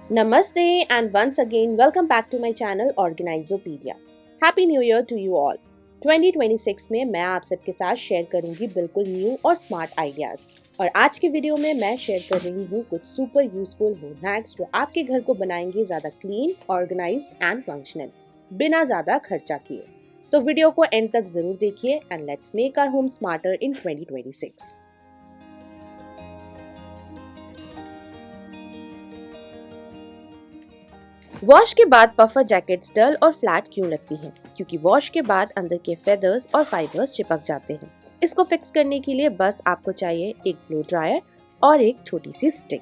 Namaste and once again welcome back to my channel Organizopedia. Happy New Year to you all. 2026 में मैं आप सबके साथ share करूंगी बिल्कुल न्यू और स्मार्ट आइडियाज और आज के वीडियो में मैं शेयर कर रही हूँ कुछ सुपर यूजफुल होम हैक्स जो आपके घर को बनाएंगे ज्यादा क्लीन, ऑर्गेनाइज्ड एंड फंक्शनल बिना ज्यादा खर्चा किए। तो वीडियो को एंड तक जरूर देखिए and let's make our home smarter in 2026। Wash के बाद पफर जैकेट्स डल और फ्लैट क्यों लगती हैं? क्योंकि वॉश के बाद अंदर के फेदर्स और फाइबर्स चिपक जाते हैं। इसको फिक्स करने के लिए बस आपको चाहिए एक ब्लो ड्रायर और एक छोटी सी स्टिक।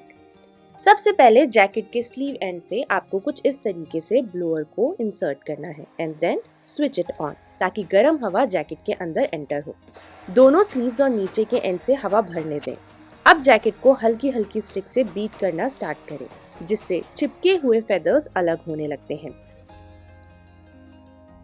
सबसे पहले जैकेट के स्लीव एंड से आपको कुछ इस तरीके से ब्लोअर को इंसर्ट करना है and then switch it on ताकि गर्म हवा जैकेट के अंदर एंटर हो। दोनों स्लीव्स और नीचे के एंड से हवा भरने दें। अब जैकेट को हल्की हल्की स्टिक से बीट करना स्टार्ट करें जिससे चिपके हुए फेदर्स अलग होने लगते हैं।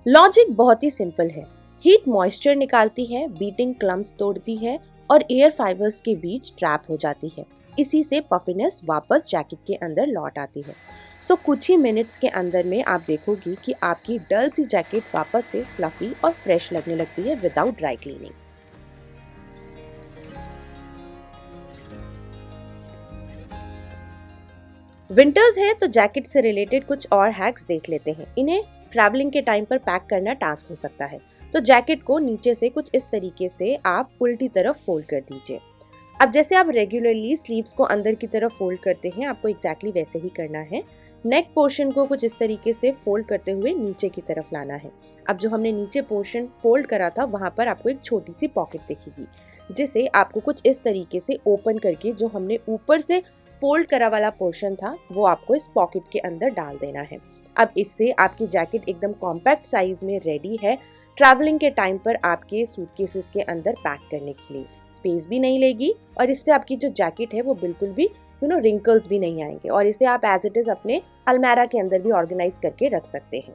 लॉजिक बहुत ही सिंपल है। हीट मॉइस्चर निकालती है, बीटिंग क्लम्स तोड़ती है और एयर फाइबर्स के बीच ट्रैप हो जाती है। इसी से पफिनेस वापस जैकेट के अंदर लौट आती है। सो कुछ ही मिनट्स के अंदर में आप देखोगी कि आपकी डल सी जैकेट वापस से फ्लफी और फ्रेश लगने लगती है विदाउट ड्राई क्लीनिंग। विंटर्स है तो जैकेट से रिलेटेड कुछ और हैक्स देख लेते हैं। इन्हें ट्रैवलिंग के टाइम पर पैक करना टास्क हो सकता है। तो जैकेट को नीचे से कुछ इस तरीके से आप उल्टी तरफ फोल्ड कर दीजिए। अब जैसे आप रेगुलरली स्लीव्स को अंदर की तरफ फोल्ड करते हैं, आपको एग्जैक्टली वैसे ही करना है। नेक पोर्शन को कुछ इस तरीके से फोल्ड करते हुए नीचे की तरफ लाना है। अब जो हमने नीचे पोर्शन फोल्ड करा था वहां पर आपको एक छोटी सी पॉकेट दिखेगी जिसे आपको कुछ इस तरीके से ओपन करके जो हमने ऊपर से फोल्ड करा वाला पोर्शन था वो आपको इस पॉकेट के अंदर डाल देना है। अब इससे आपकी जैकेट एकदम कॉम्पैक्ट साइज में रेडी है ट्रैवलिंग के टाइम पर आपके सूटकेसेस के अंदर पैक करने के लिए। स्पेस भी नहीं लेगी और इससे आपकी जो जैकेट है वो बिल्कुल भी रिंकल्स भी नहीं आएंगे और इसे आप एज इट इज अपने अलमारा के अंदर भी ऑर्गेनाइज करके रख सकते हैं।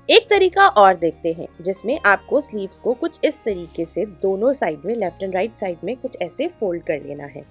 एक तरीका और देखते हैं जिसमें आपको स्लीव्स को कुछ इस तरीके से दोनों साइड में, लेफ्ट एंड राइट साइड में कुछ ऐसे फोल्ड कर लेना है।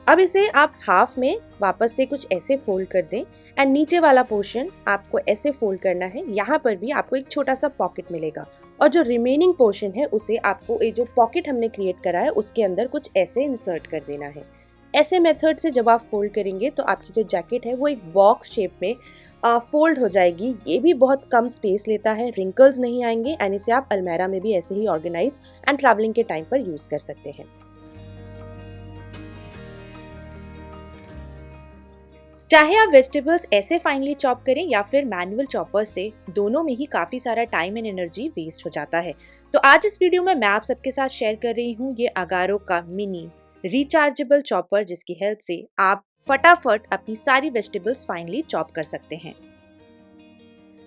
अब इसे आप हाफ में वापस से कुछ ऐसे फोल्ड कर दें एंड नीचे वाला पोर्शन आपको ऐसे फोल्ड करना है। यहाँ पर भी आपको एक छोटा सा पॉकेट मिलेगा और जो रिमेनिंग पोर्शन है उसे आपको ये जो पॉकेट हमने क्रिएट करा है उसके अंदर कुछ ऐसे इंसर्ट कर देना है। ऐसे मेथड से जब आप फोल्ड करेंगे तो आपकी जो जैकेट है वो एक बॉक्स शेप में फोल्ड हो जाएगी। ये भी बहुत कम स्पेस लेता है, रिंकल्स नहीं आएंगे एंड इसे आप अलमारा में भी ऐसे ही ऑर्गेनाइज एंड ट्रैवलिंग के टाइम पर यूज कर सकते हैं। चाहे आप वेजिटेबल्स ऐसे फाइनली चॉप करें या फिर मैनुअल चॉपर से, दोनों में ही काफी सारा टाइम एंड एनर्जी वेस्ट हो जाता है। तो आज इस वीडियो में मैं आप सबके साथ शेयर कर रही हूँ ये अगारो का मिनी रिचार्जेबल चॉपर जिसकी हेल्प से आप फटाफट अपनी सारी वेजिटेबल्स फाइनली चॉप कर सकते हैं।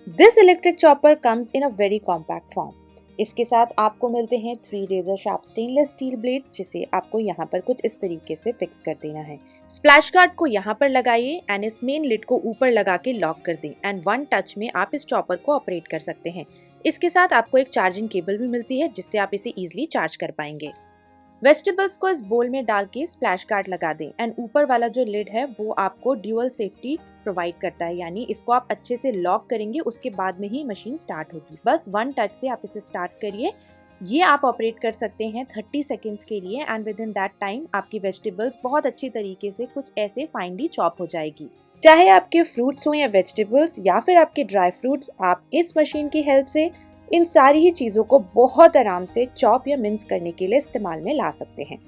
This electric chopper comes in a very compact form. इसके साथ आपको मिलते हैं 3 razor sharp stainless steel blade जिसे आपको यहाँ पर कुछ इस तरीके से फिक्स कर देना है। स्प्लैश गार्ड को यहाँ पर लगाइए एंड इस मेन लिड को ऊपर लगा के लॉक कर दें एंड 1 टच में आप इस चॉपर को ऑपरेट कर सकते हैं। इसके साथ आपको एक चार्जिंग केबल भी मिलती है जिससे आप इसे इजिली चार्ज कर पाएंगे। वेजिटेबल्स को इस बोल में डाल के स्प्लैश गार्ड लगा दें एंड ऊपर वाला जो लिड है वो आपको ड्यूअल सेफ्टी प्रोवाइड करता है, यानी इसको आप अच्छे से लॉक करेंगे उसके बाद में ही मशीन स्टार्ट होगी। बस 1 टच से आप इसे स्टार्ट करिए। ये आप ऑपरेट कर सकते हैं 30 सेकेंड्स के लिए and with in that time आपकी वेजिटेबल्स बहुत अच्छी तरीके से कुछ ऐसे फाइनली चॉप हो जाएगी। चाहे आपके फ्रूट्स हो या वेजिटेबल्स या फिर आपके ड्राई फ्रूट्स, आप इस मशीन की हेल्प से इन सारी ही चीज़ों को बहुत आराम से चॉप या मिन्स करने के लिए इस्तेमाल में ला सकते हैं।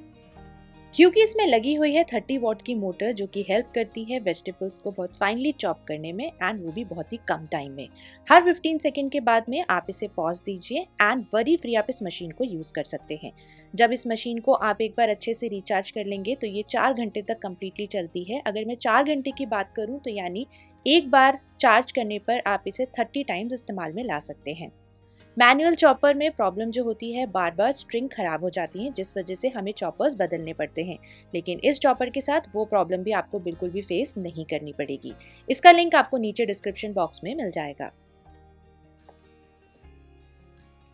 क्योंकि इसमें लगी हुई है 30 वॉट की मोटर जो कि हेल्प करती है वेजिटेबल्स को बहुत फाइनली चॉप करने में एंड वो भी बहुत ही कम टाइम में। हर 15 सेकेंड के बाद में आप इसे पॉज दीजिए एंड वरी फ्री आप इस मशीन को यूज़ कर सकते हैं। जब इस मशीन को आप एक बार अच्छे से रिचार्ज कर लेंगे तो ये 4 घंटे तक कम्प्लीटली चलती है। अगर मैं 4 घंटे की बात करूँ तो यानी एक बार चार्ज करने पर आप इसे 30 टाइम्स इस्तेमाल में ला सकते हैं। मैनुअल चॉपर में प्रॉब्लम जो होती है, बार बार स्ट्रिंग खराब हो जाती है जिस वजह से हमें चॉपर्स बदलने पड़ते हैं, लेकिन इस चॉपर के साथ वो प्रॉब्लम भी आपको बिल्कुल भी फेस नहीं करनी पड़ेगी। इसका लिंक आपको नीचे डिस्क्रिप्शन बॉक्स में मिल जाएगा।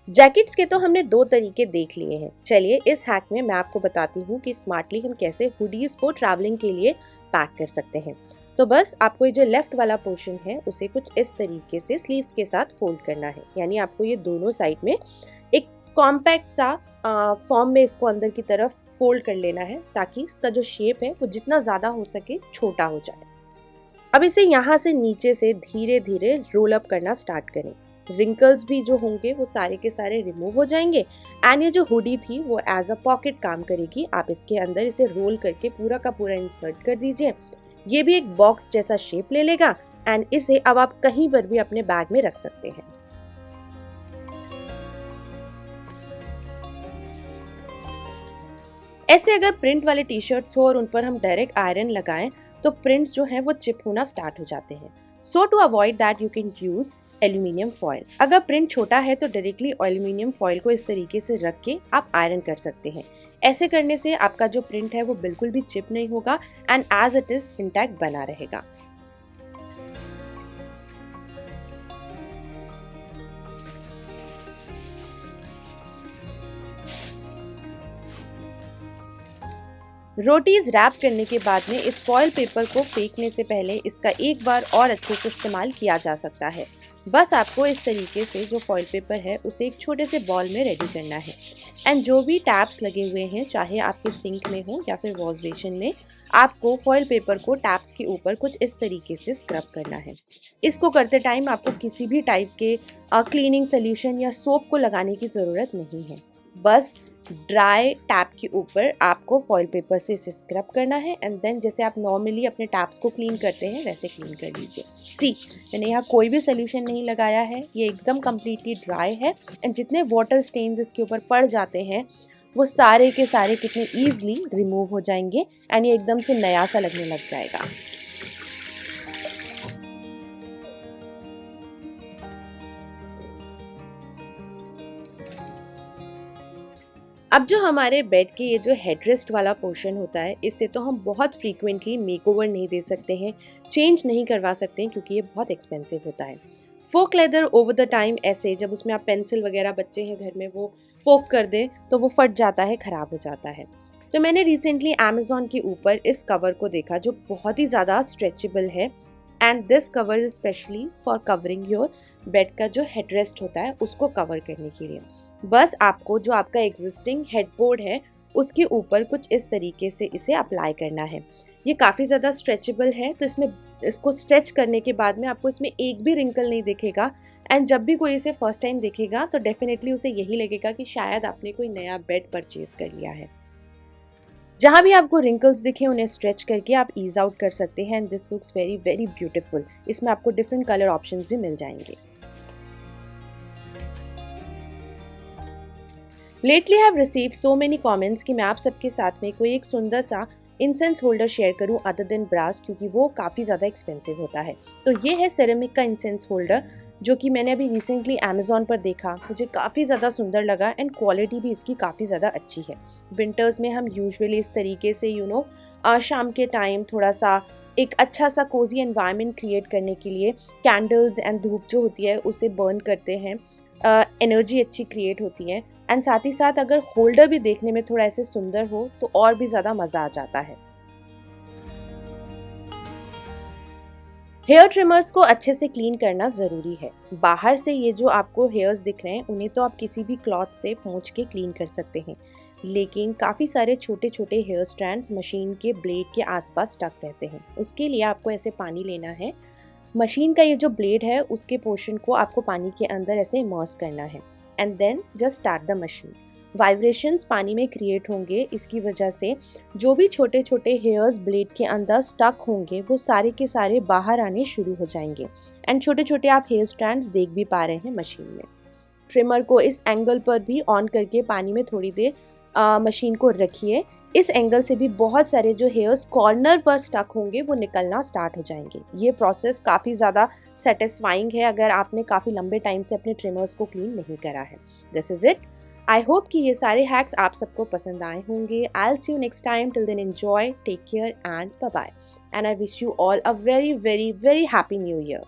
जैकेट्स के तो हमने दो तरीके देख लिए हैं। चलिए इस हैक में मैं आपको बताती हूँ कि स्मार्टली हम कैसे हुडीज को ट्रैवलिंग के लिए पैक कर सकते हैं। तो बस आपको ये जो लेफ्ट वाला पोर्शन है उसे कुछ इस तरीके से स्लीव्स के साथ फोल्ड करना है, यानी आपको ये दोनों साइड में एक कॉम्पैक्ट सा फॉर्म में इसको अंदर की तरफ फोल्ड कर लेना है, ताकि इसका जो शेप है वो जितना ज़्यादा हो सके छोटा हो जाए। अब इसे यहाँ से नीचे से धीरे धीरे रोल अप करना स्टार्ट करें। रिंकल्स भी जो होंगे वो सारे के सारे रिमूव हो जाएंगे एंड ये जो हुडी थी वो एज अ पॉकेट काम करेगी। आप इसके अंदर इसे रोल करके पूरा का पूरा इंसर्ट कर दीजिए। ये भी एक बॉक्स जैसा शेप ले लेगा एंड इसे अब आप कहीं पर भी अपने बैग में रख सकते हैं। ऐसे अगर प्रिंट वाले टी शर्ट्स हो और उन पर हम डायरेक्ट आयरन लगाएं तो प्रिंट्स जो हैं वो चिप होना स्टार्ट हो जाते हैं। So to avoid that you can use aluminium foil. अगर प्रिंट छोटा है तो डायरेक्टली एल्यूमिनियम फॉयल को इस तरीके से रख के आप आयरन कर सकते हैं। ऐसे करने से आपका जो प्रिंट है वो बिल्कुल भी चिप नहीं होगा and as it is intact बना रहेगा। रोटीज रैप करने के बाद में इस फॉयल पेपर को फेंकने से पहले इसका एक बार और अच्छे से इस्तेमाल किया जा सकता है। बस आपको इस तरीके से जो फॉयल पेपर है उसे एक छोटे से बॉल में रेडी करना है एंड जो भी टैप्स लगे हुए हैं, चाहे आपके सिंक में हो या फिर वॉश बेसिन में, आपको फॉयल पेपर को टैप्स के ऊपर कुछ इस तरीके से स्क्रब करना है। इसको करते टाइम आपको किसी भी टाइप के क्लीनिंग सोल्यूशन या सोप को लगाने की ज़रूरत नहीं है। बस ड्राई टैप के ऊपर आपको फॉयल पेपर से इसे स्क्रब करना है एंड देन जैसे आप नॉर्मली अपने टैप्स को क्लीन करते हैं वैसे क्लीन कर लीजिए। सी, मैंने यहाँ कोई भी सोल्यूशन नहीं लगाया है, ये एकदम कम्प्लीटली ड्राई है एंड जितने वाटर स्टेन्स इसके ऊपर पड़ जाते हैं वो सारे के सारे कितने ईजिली रिमूव हो जाएंगे एंड ये एकदम से नया सा लगने लग जाएगा। अब जो हमारे बेड के ये जो हेडरेस्ट वाला पोर्शन होता है, इससे तो हम बहुत फ्रीक्वेंटली मेकओवर नहीं दे सकते हैं, चेंज नहीं करवा सकते हैं क्योंकि ये बहुत एक्सपेंसिव होता है। फोक लेदर ओवर द टाइम ऐसे जब उसमें आप पेंसिल वगैरह बच्चे हैं घर में वो पोक कर दें तो वो फट जाता है, ख़राब हो जाता है। तो मैंने रिसेंटली अमेज़ॉन के ऊपर इस कवर को देखा जो बहुत ही ज़्यादा स्ट्रेचेबल है and this cover is specially for covering your bed का जो हेडरेस्ट होता है उसको कवर करने के लिए। बस आपको जो आपका एग्जिस्टिंग हेडबोर्ड है उसके ऊपर कुछ इस तरीके से इसे अप्लाई करना है। ये काफ़ी ज़्यादा स्ट्रेचेबल है तो इसको स्ट्रेच करने के बाद में आपको इसमें एक भी रिंकल नहीं दिखेगा एंड जब भी कोई इसे फर्स्ट टाइम देखेगा तो डेफिनेटली उसे यही लगेगा कि शायद आपने कोई नया बेड परचेज कर लिया है। जहाँ भी आपको रिंकल्स दिखे उन्हें स्ट्रेच करके आप ईज आउट कर सकते हैं and this looks very very beautiful. इसमें आपको डिफरेंट कलर ऑप्शंस भी मिल जाएंगे। Lately I have receive so many comments कि मैं आप सबके साथ में कोई एक सुंदर सा इंसेंस होल्डर शेयर करूं अदर देन ब्रास, क्योंकि वो काफ़ी ज़्यादा एक्सपेंसिव होता है। तो ये है सेरेमिक का इंसेंस होल्डर जो कि मैंने अभी रिसेंटली अमेज़ॉन पर देखा, मुझे काफ़ी ज़्यादा सुंदर लगा एंड क्वालिटी भी इसकी काफ़ी ज़्यादा अच्छी है। विंटर्स में हम यूजुअली इस तरीके से शाम के टाइम थोड़ा सा एक अच्छा सा कोजी एनवायरनमेंट क्रिएट करने के लिए कैंडल्स एंड धूप जो होती है उसे बर्न करते हैं, एनर्जी अच्छी क्रिएट होती है एंड साथ ही साथ अगर होल्डर भी देखने में थोड़ा ऐसे सुंदर हो तो और भी ज़्यादा मज़ा आ जाता है। हेयर ट्रिमर्स को अच्छे से क्लीन करना ज़रूरी है। बाहर से ये जो आपको हेयर्स दिख रहे हैं उन्हें तो आप किसी भी क्लॉथ से पोंछ के क्लीन कर सकते हैं, लेकिन काफ़ी सारे छोटे छोटे हेयर स्ट्रैंड्स मशीन के ब्लेड के आसपास स्टक रहते हैं। उसके लिए आपको ऐसे पानी लेना है, मशीन का ये जो ब्लेड है उसके पोर्शन को आपको पानी के अंदर ऐसे इमर्स करना है and then just start the machine. Vibrations पानी में क्रिएट होंगे, इसकी वजह से जो भी छोटे छोटे हेयर्स ब्लेड के अंदर स्टक होंगे वो सारे के सारे बाहर आने शुरू हो जाएंगे एंड छोटे छोटे आप हेयर स्ट्रैंड्स देख भी पा रहे हैं मशीन में। ट्रिमर को इस एंगल पर भी ऑन करके पानी में थोड़ी देर मशीन को रखिए। इस एंगल से भी बहुत सारे जो हेयर्स कॉर्नर पर स्टक होंगे वो निकलना स्टार्ट हो जाएंगे। ये प्रोसेस काफ़ी ज़्यादा सेटिस्फाइंग है अगर आपने काफ़ी लंबे टाइम से अपने ट्रिमर्स को क्लीन नहीं करा है। This is it. I hope कि ये सारे हैक्स आप सबको पसंद आए होंगे। I will see you next time. Till then enjoy, take care and bye bye, and I wish you all a very very very happy new year.